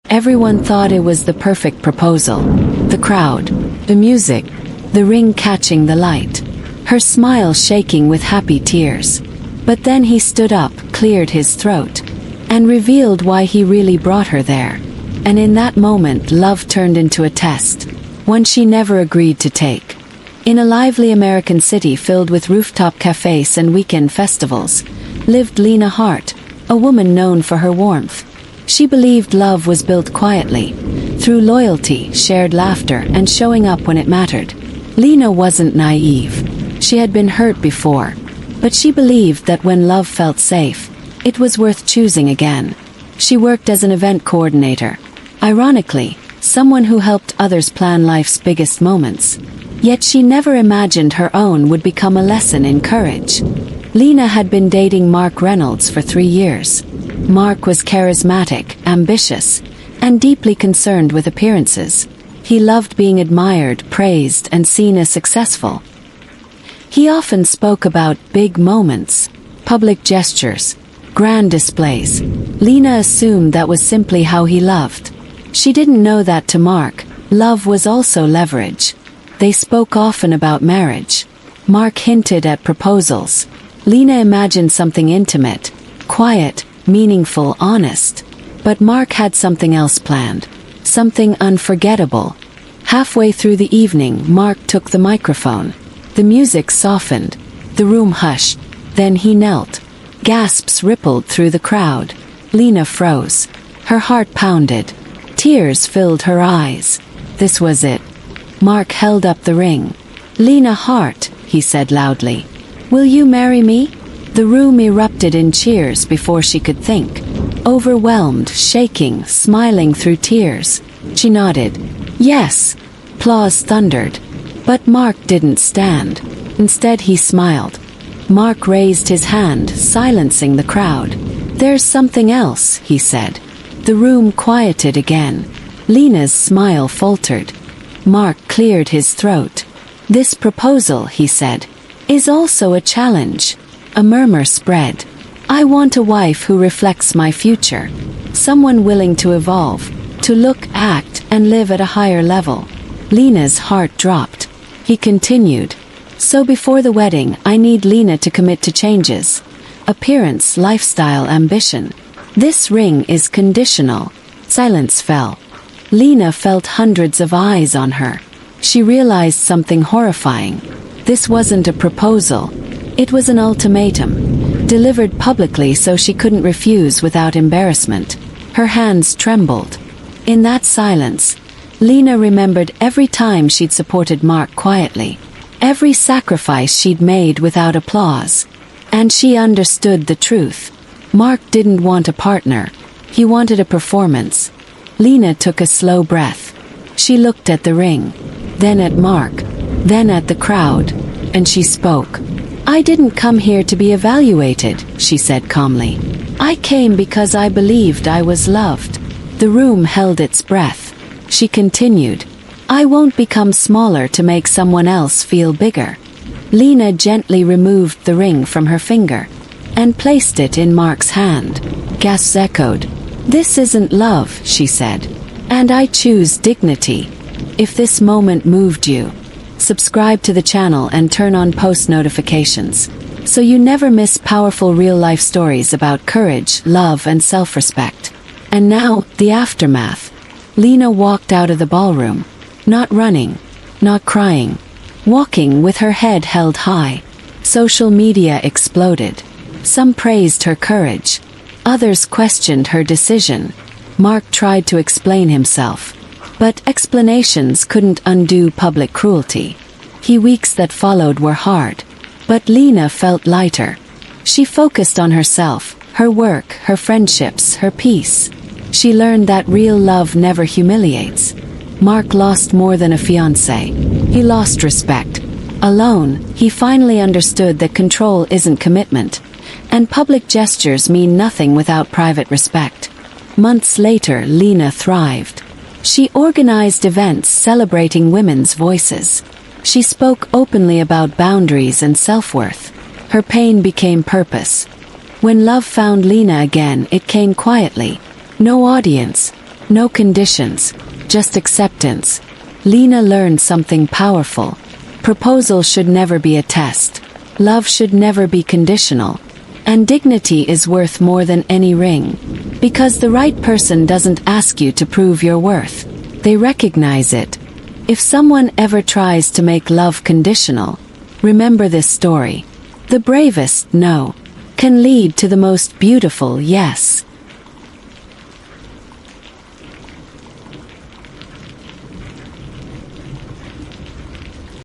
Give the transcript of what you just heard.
Everyone thought it was the perfect proposal. The crowd, the music, the ring catching the light. Her smile shaking with happy tears. But then he stood up, cleared his throat, and revealed why he really brought her there. And in that moment, love turned into a test, one she never agreed to take. In a lively American city filled with rooftop cafes and weekend festivals, lived Lena Hart, a woman known for her warmth. She believed love was built quietly, through loyalty, shared laughter, and showing up when it mattered. Lena wasn't naive. She had been hurt before, but she believed that when love felt safe, it was worth choosing again. She worked as an event coordinator. Ironically, someone who helped others plan life's biggest moments. Yet she never imagined her own would become a lesson in courage. Lena had been dating Mark Reynolds for 3 years. Mark was charismatic, ambitious, and deeply concerned with appearances. He loved being admired, praised, and seen as successful. He often spoke about big moments, public gestures, grand displays. Lena assumed that was simply how he loved. She didn't know that to Mark, love was also leverage. They spoke often about marriage. Mark hinted at proposals. Lena imagined something intimate, quiet, meaningful, honest. But Mark had something else planned, something unforgettable. Halfway through the evening, Mark took the microphone. The music softened, the room hushed, then he knelt. Gasps rippled through the crowd. Lena froze. Her heart pounded. Tears filled her eyes. This was it. Mark held up the ring. "Lena Hart," he said loudly. "Will you marry me?" The room erupted in cheers before she could think. Overwhelmed, shaking, smiling through tears. She nodded. "Yes." Applause thundered. But Mark didn't stand. Instead he smiled. Mark raised his hand, silencing the crowd. "There's something else," he said. The room quieted again. Lena's smile faltered. Mark cleared his throat. "This proposal," he said, "is also a challenge." A murmur spread. "I want a wife who reflects my future. Someone willing to evolve, to look, act, and live at a higher level." Lena's heart dropped. He continued. "So before the wedding, I need Lena to commit to changes. Appearance, lifestyle, ambition. This ring is conditional." Silence fell. Lena felt hundreds of eyes on her. She realized something horrifying. This wasn't a proposal. It was an ultimatum, delivered publicly so she couldn't refuse without embarrassment. Her hands trembled. In that silence, Lena remembered every time she'd supported Mark quietly, every sacrifice she'd made without applause. And she understood the truth. Mark didn't want a partner. He wanted a performance. Lena took a slow breath. She looked at the ring, then at Mark, then at the crowd, and she spoke. "I didn't come here to be evaluated," she said calmly. "I came because I believed I was loved." The room held its breath. She continued. "I won't become smaller to make someone else feel bigger." Lena gently removed the ring from her finger and placed it in Mark's hand. Gasps echoed. "This isn't love," she said. "And I choose dignity." If this moment moved you, subscribe to the channel and turn on post notifications, so you never miss powerful real-life stories about courage, love, and self-respect. And now, the aftermath. Lena walked out of the ballroom, not running, not crying, walking with her head held high. Social media exploded. Some praised her courage. Others questioned her decision. Mark tried to explain himself, but explanations couldn't undo public cruelty. The weeks that followed were hard, but Lena felt lighter. She focused on herself, her work, her friendships, her peace. She learned that real love never humiliates. Mark lost more than a fiancé. He lost respect. Alone, he finally understood that control isn't commitment, and public gestures mean nothing without private respect. Months later, Lena thrived. She organized events celebrating women's voices. She spoke openly about boundaries and self-worth. Her pain became purpose. When love found Lena again, it came quietly. No audience, No conditions, just acceptance. Lena learned something powerful. Proposal should never be a test. Love should never be conditional. And dignity is worth more than any ring. Because the right person doesn't ask you to prove your worth. They recognize it. If someone ever tries to make love conditional, remember this story. The bravest no can lead to the most beautiful yes.